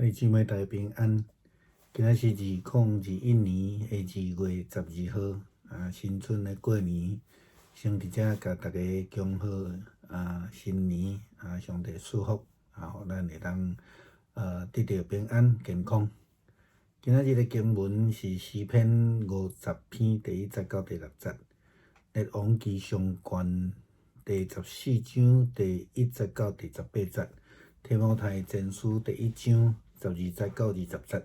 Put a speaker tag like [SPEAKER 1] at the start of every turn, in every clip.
[SPEAKER 1] 你姊妹大家平安。今仔是2021年的2月12号，新春的过年，先伫遮甲大家恭贺新年上帝祝福互咱会当得到平安健康。今仔日的经文是诗篇50篇第1节到第6节，列王纪上卷第14章第1节到第18节，提摩太前书第1章12节到20节。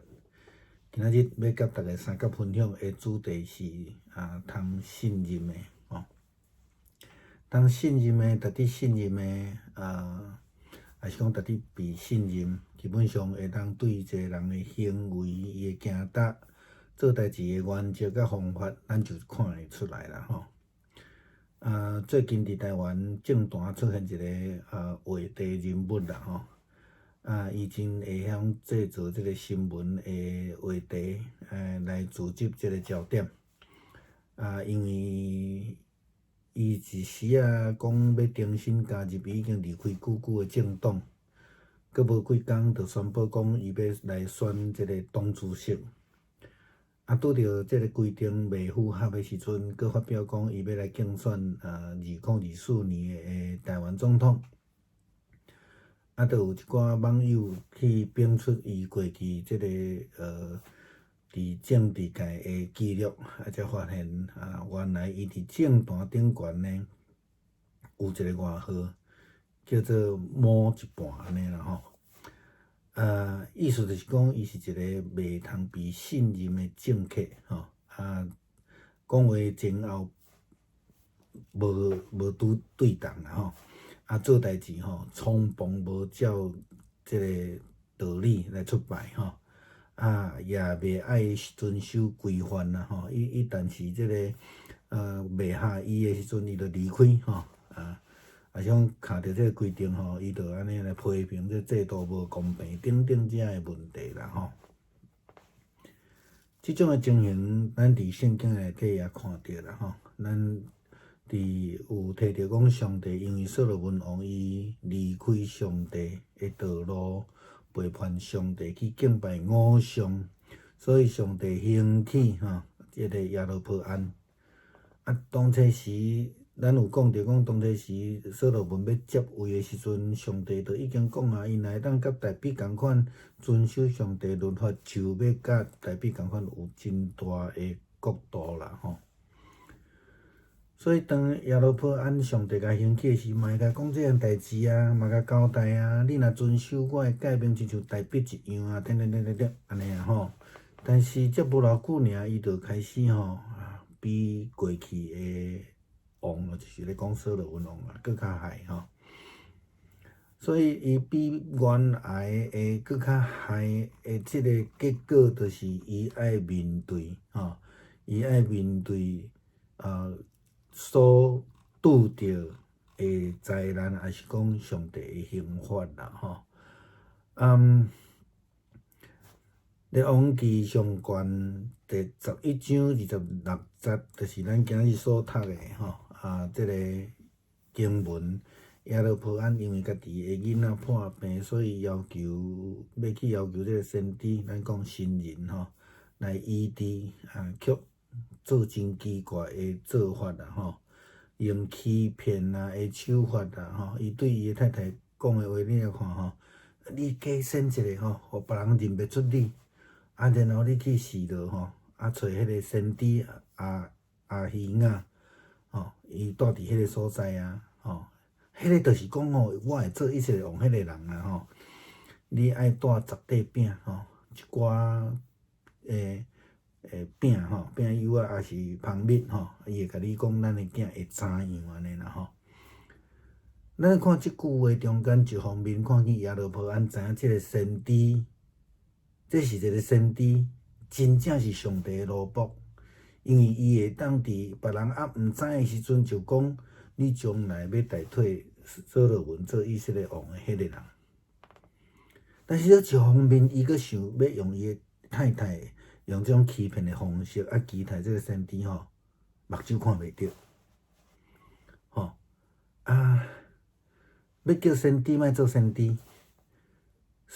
[SPEAKER 1] 今仔日要甲大家三角分享的主题是通信任的通信任的，值得信任的还是讲值得被信任，基本上会当对一个人的行为、伊的行答、做代志的原则甲方法，咱就看会出来啦最近伫台湾政坛出现一个话题人物啦伊真会晓制造这个新闻的话题，来组织这个焦点。因为伊一时讲要重新加入已经离开久久的政党，阁无几工就宣布讲伊要来选这个党主席。拄着这个规定未符合的时阵，阁发表讲伊要来竞选2024年的台湾总统。就有一寡网友去编出伊过去即个伫政治界的记录，才发现原来伊伫政坛顶悬呢有一个外号叫做“摸一半”安尼啦意思就是讲伊是一个袂通被信任的政客讲话前后无对当啦做代志匆忙无照即个道理来出牌也袂爱遵守规范啦伊但是即个袂合伊的时阵，伊就离开像卡着即个规定伊就安尼来批评这制度无公平等等遮的问题啦即种的情形，咱伫圣经内底也看到啦咱有提到讲，上帝因为所罗门王伊离开上帝的道路，背叛上帝去敬拜偶像，所以上帝兴起这个亚罗波安。当初时咱有讲到讲，当初时所罗门要接位的时阵，上帝就已经讲因会当甲大比共款遵守上帝律法，就要甲大比共款有真大的国度啦所以，当亚罗波安上帝甲兴起的时，嘛会甲讲这样代志嘛甲交代你若遵守，我会改变，亲像大笔一样等安尼但是这无偌久尔，伊就开始比过去的王，就是咧讲所罗门王搁较害所以伊比原来的搁较害的即个结果，就是伊爱面对伊爱面对所拄着的灾难，还是讲上帝的刑罚啦列王纪上卷第11章26节，就是咱今日所读的这个经文。亚罗波安因为家己的囡仔破病，所以要求这个先知，咱讲神人来医治却做真奇怪的做法用欺骗的手法伊对伊的太太讲的话，你来看你假先一个互别人认袂出你，然后你去试着找迄个先知阿希亚伊住伫迄个所在迄个就是讲我会做以色列王迄个人你爱带10块饼一寡饼饼油也是蜂蜜伊会甲你讲咱的囝会怎样安尼啦咱看即句话中间，一方面看见亚罗波安知影即个先知，这是一个先知，真正是上帝的奴仆，因为伊会当伫别人毋知的时阵就讲你将来要代替所罗门做以色列王的迄个人。但是一方面，伊阁想要用伊的太太用这种欺骗的方式期待这个先知目睭看袂到要叫先知莫做先知。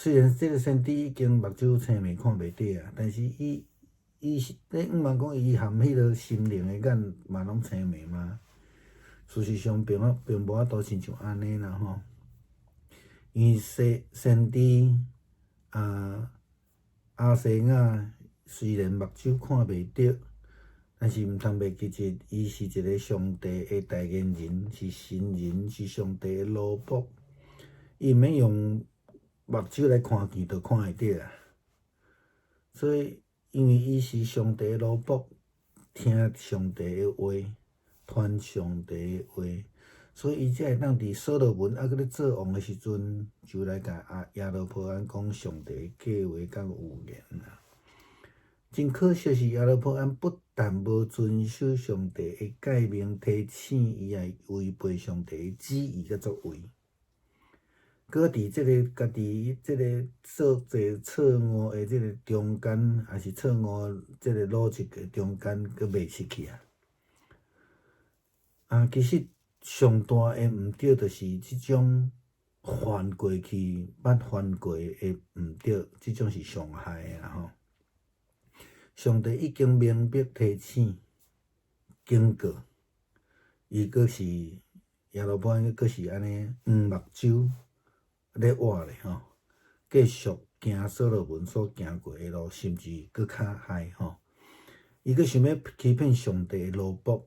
[SPEAKER 1] 虽然这个先知已经目睭青眉看袂得啊，但是伊是你毋茫讲伊含迄个心灵的眼嘛拢青眉嘛。事实上并无法度亲像安尼啦吼。因为先知阿西亚虽然目睭看袂着，但是毋通袂记住，伊是一个上帝的代言人，是神人，是上帝的奴仆。伊毋免用目睭来看见，就看会着啊。所以，因为伊是上帝的奴仆，听上帝的话，传上帝的话，所以伊才会当伫所罗门还搁咧做王的时阵，就来甲亚罗波安讲上帝的计划甲预言啦。真可惜是亚罗波安不但无遵守上帝的诫命提醒，伊还违背上帝的旨意甲作为。搁伫即个家己即个做者错误的即个中间，还是错误即个逻辑的中间，搁袂失去啊！其实上大的毋对，就是即种犯过去、捌犯过的毋对，即种是上害的啦吼。上帝已经明白提醒、警告，伊搁是亚罗波安，搁是安尼目睭咧活咧吼，继续行所罗门所行过的路，甚至搁较歹吼。伊搁想要欺骗上帝的奴仆，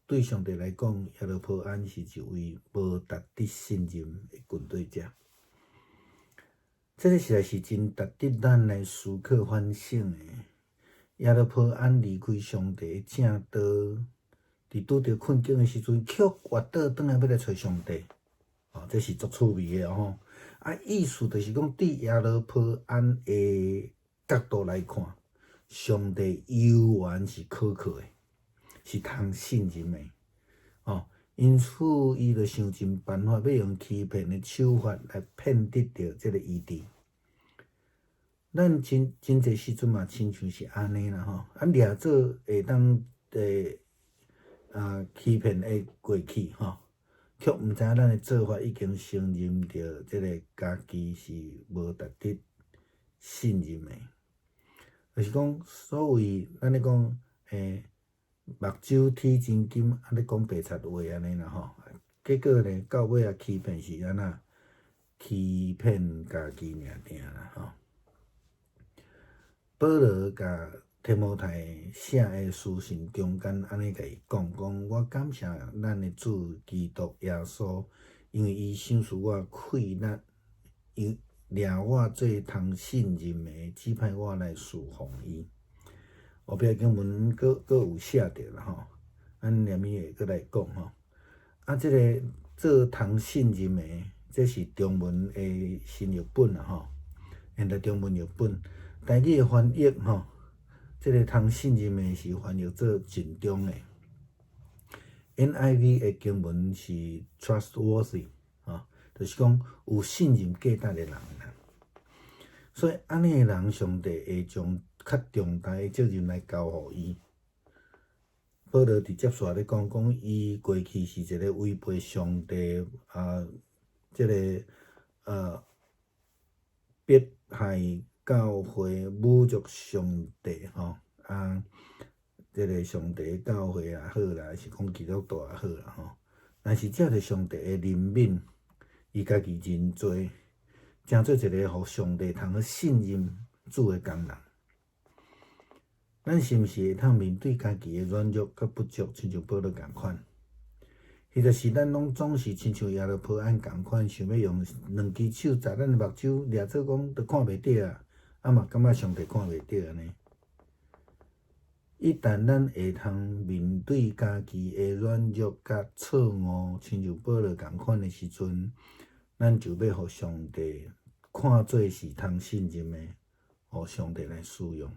[SPEAKER 1] 对上帝来讲，亚罗波安是一位无值得信任的军队者。这个实在是真值得咱来思考反省的。亚罗波安离开上帝的正道，伫拄着困境的时阵，却滑倒转来要来找上帝。这是足趣味的吼。意思就是讲，对亚罗波安的角度来看，上帝犹原是可靠的，是通信任的。因此伊就想尽办法要用欺骗的手法来骗得到这个医治。咱真侪时阵嘛，亲像是安尼啦吼。掠做会当欺骗的过去吼。却毋知影咱的做法已经承认着即个家己是无值得信任的，就是讲所谓咱咧讲目睭体真金，咧讲白贼话安尼啦吼。结果呢，到尾啊欺骗是安那？欺骗家己尔啦吼。保罗甲提摩太写的书信中间安尼甲伊讲，我感谢咱的主基督耶稣，因为伊赏赐我气力，伊掠我做通信任的，指派我来侍奉伊。后壁经文搁有写着啦吼，咱念伊会搁来讲吼。即个做通信任的，这是中文的新译本啦吼，现代中文译本，台语的翻译吼。即个通信任的是翻译做尽忠的 ，NIV 的经文是 trustworthy 就是讲有信任价值的人啦。所以安尼的人，上帝会将较重大的责任来交互伊。保罗伫接续咧讲，伊过去是一个违背上帝即个迫害教会、侮辱上帝吼即个上帝教会也好啦，是讲基督徒也好啦吼。但是借着上帝的怜悯，伊家己认罪，成做一个互上帝通信任主的工人。咱是毋是会通面对家己的软弱甲不足，亲像保罗共款？迄就是咱拢总是亲像亚罗波安共款，想要用两只手砸咱的目睭，掠做讲都看袂着嘛感觉上帝看袂着安尼。一旦咱会通面对家己的软弱甲错误，亲像保罗共款的时阵，咱就要互上帝看做是通信任的，互上帝来使用。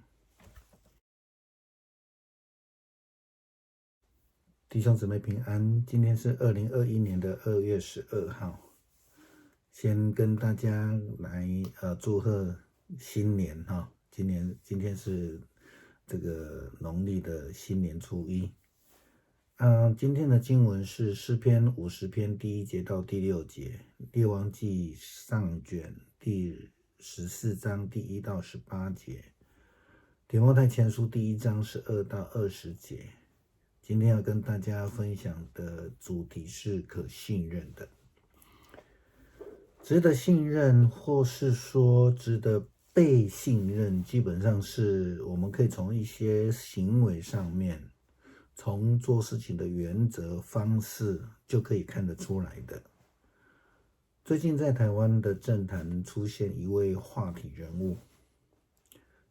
[SPEAKER 1] 弟兄姊妹平安，今天是2021年2月12号，先跟大家来祝贺新年哈。今天是这个农历的新年初一。今天的经文是诗篇50篇第1节到第6节，列王纪上卷第14章第1到18节，提摩太前书第1章12到20节。今天要跟大家分享的主题是可信任的。值得信任或是说值得被信任，基本上是我们可以从一些行为上面，从做事情的原则方式就可以看得出来的。最近在台湾的政坛出现一位话题人物，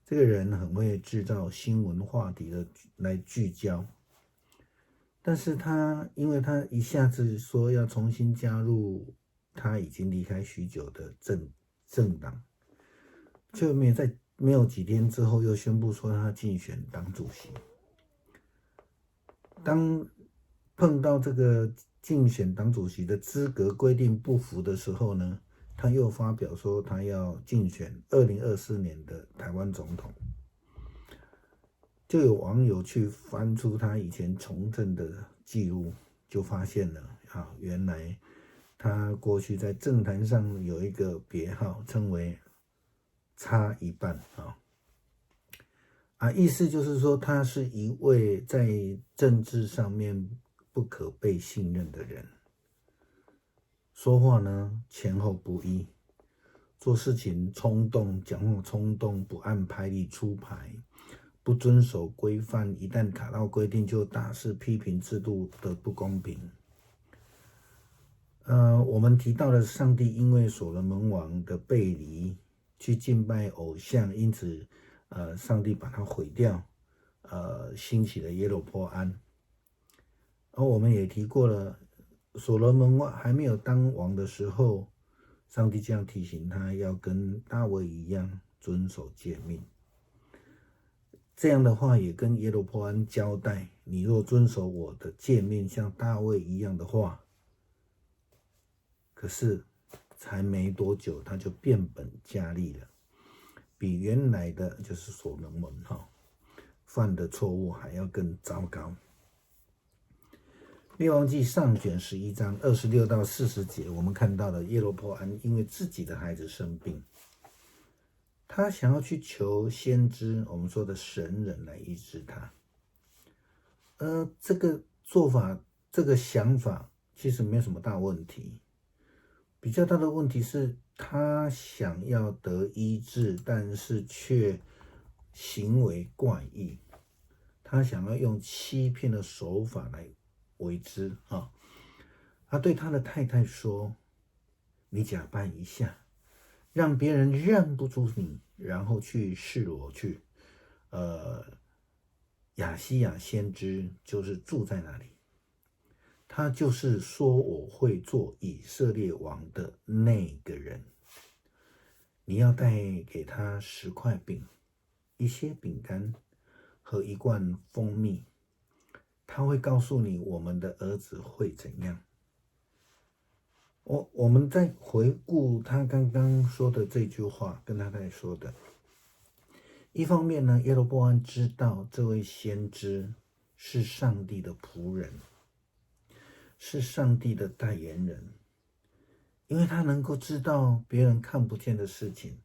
[SPEAKER 1] 这个人很会制造新闻话题的来聚焦，但是因为他一下子说要重新加入他已经离开许久的政党，却没有几天之后又宣布说他竞选党主席。当碰到这个竞选党主席的资格规定不符的时候呢，他又发表说他要竞选2024年的台湾总统。就有网友去翻出他以前从政的记录，就发现了原来他过去在政坛上有一个别号，称为差一半意思就是说他是一位在政治上面不可被信任的人，说话呢前后不一，做事情冲动，讲话冲动，不按牌理出牌，不遵守规范，一旦卡到规定就大肆批评制度的不公平。我们提到了上帝因为所罗门王的背离去敬拜偶像，因此上帝把它毁掉，兴起了耶罗波安。而我们也提过了，所罗门王还没有当王的时候，上帝这样提醒他要跟大卫一样遵守诫命。这样的话也跟耶罗波安交代，你若遵守我的诫命，像大卫一样的话。可是才没多久他就变本加厉了，比原来的就是所罗门犯的错误还要更糟糕。列王纪上卷11章26到40节，我们看到了耶罗波安因为自己的孩子生病，他想要去求先知，我们说的神人来医治他。这个做法，这个想法其实没有什么大问题，比较大的问题是他想要得医治，但是却行为怪异，他想要用欺骗的手法来为之他对他的太太说，你假扮一下，让别人认不出你，然后去示罗去亚西亚先知就是住在那里，他就是说我会做以色列王的那个人。你要带给他10块饼，一些饼干和1罐蜂蜜，他会告诉你我们的儿子会怎样。我们再回顾他刚刚说的这句话，跟他在说的，一方面呢，耶罗波安知道这位先知是上帝的仆人，是上帝的代言人，因为他能够知道别人看不见的事情，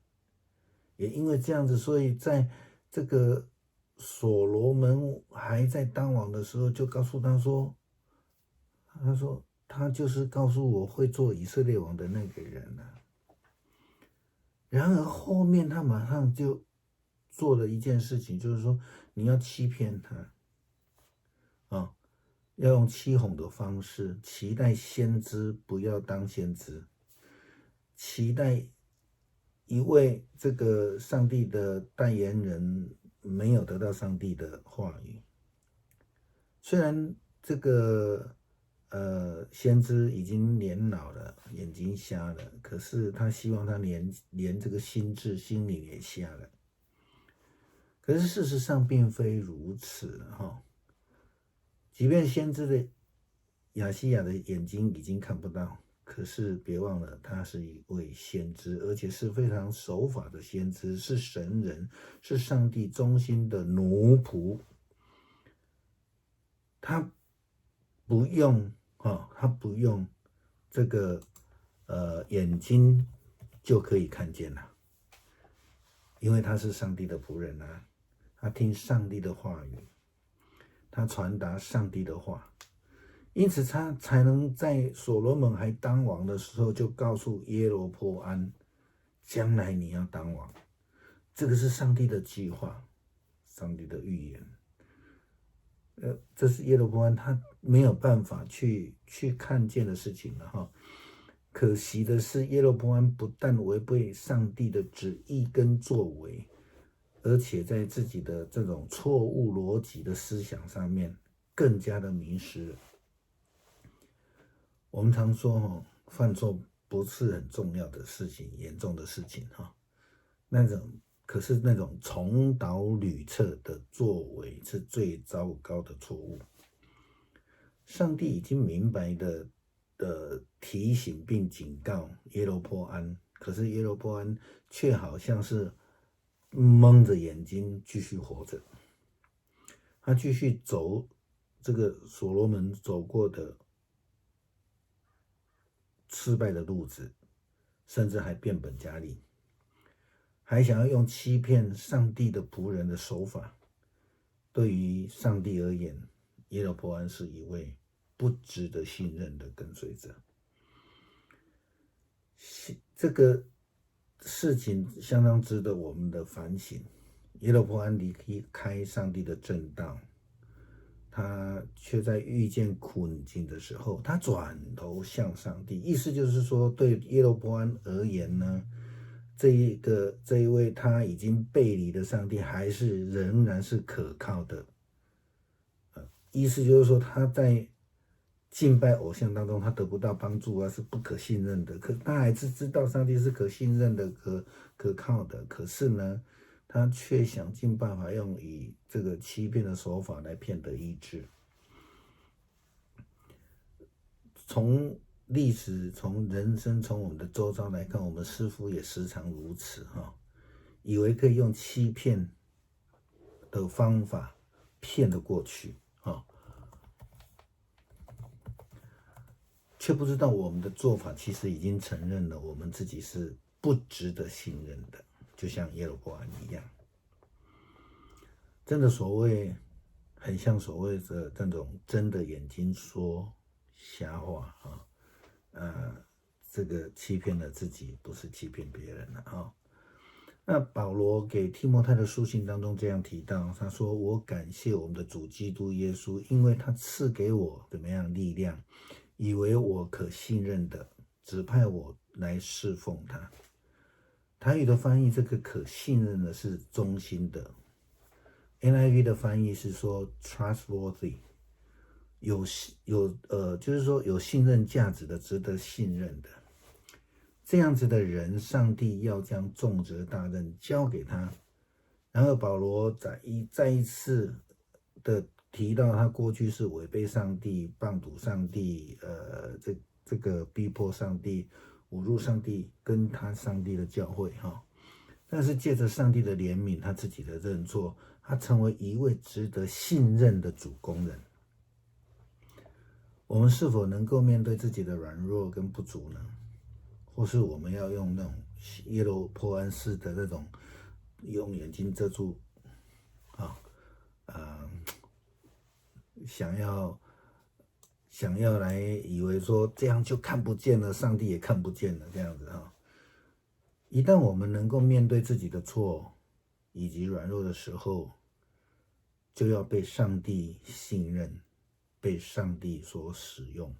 [SPEAKER 1] 也因为这样子，所以在这个所罗门还在当王的时候，就告诉他说他就是告诉我会做以色列王的那个人然而后面他马上就做了一件事情，就是说你要欺骗他要用欺哄的方式，期待先知不要当先知，期待一位这个上帝的代言人没有得到上帝的话语。虽然这个先知已经年老了，眼睛瞎了，可是他希望他连这个心灵也瞎了。可是事实上并非如此即便先知的亚西亚的眼睛已经看不到，可是别忘了他是一位先知，而且是非常守法的先知，是神人，是上帝忠心的奴仆。他不用这个眼睛就可以看见了，因为他是上帝的仆人啊，他听上帝的话语，他传达上帝的话，因此他才能在所罗门还当王的时候就告诉耶罗波安，将来你要当王。这个是上帝的计划，上帝的预言。这是耶罗波安他没有办法去看见的事情了哈。可惜的是，耶罗波安不但违背上帝的旨意跟作为，而且在自己的这种错误逻辑的思想上面更加的迷失了。我们常说犯错不是很重要的事情，严重的事情可是那种重蹈履辙的作为是最糟糕的错误。上帝已经明白的提醒并警告耶罗波安，可是耶罗波安却好像是蒙着眼睛继续活着，他继续走这个所罗门走过的失败的路子，甚至还变本加厉，还想要用欺骗上帝的仆人的手法。对于上帝而言，耶罗波安是一位不值得信任的跟随者。这个事情相当值得我们的反省。耶罗波安离开上帝的正道，他却在遇见困境的时候，他转头向上帝。意思就是说，对耶罗波安而言呢，这一位他已经背离的上帝，仍然是可靠的。意思就是说，他在敬拜偶像当中，他得不到帮助啊，是不可信任的。可他还是知道上帝是可信任的、可靠的。可是呢，他却想尽办法用以这个欺骗的手法来骗得医治。从历史、从人生、从我们的周遭来看，我们似乎也时常如此以为可以用欺骗的方法骗得过去却不知道我们的做法其实已经承认了我们自己是不值得信任的，就像耶罗波安一样。真的很像所谓的这种睁着眼睛说瞎话这个欺骗了自己，不是欺骗别人了那保罗给提摩太的书信当中这样提到，他说：“我感谢我们的主基督耶稣，因为他赐给我怎么样力量，以为我可信任的，指派我来侍奉他。”台语的翻译，这个可信任的是忠心的。NIV 的翻译是说 trustworthy， 就是说有信任价值的，值得信任的。这样子的人，上帝要将重责大任交给他。然后保罗再一次的提到，他过去是违背上帝、谤赌上帝，这个逼迫上帝、侮辱上帝，跟他上帝的教会但是借着上帝的怜悯，他自己的认错，他成为一位值得信任的主工人。我们是否能够面对自己的软弱跟不足呢？或是我们要用那种耶罗波安式的那种用眼睛遮住想要来以为说这样就看不见了，上帝也看不见了这样子一旦我们能够面对自己的错以及软弱的时候，就要被上帝信任，被上帝所使用。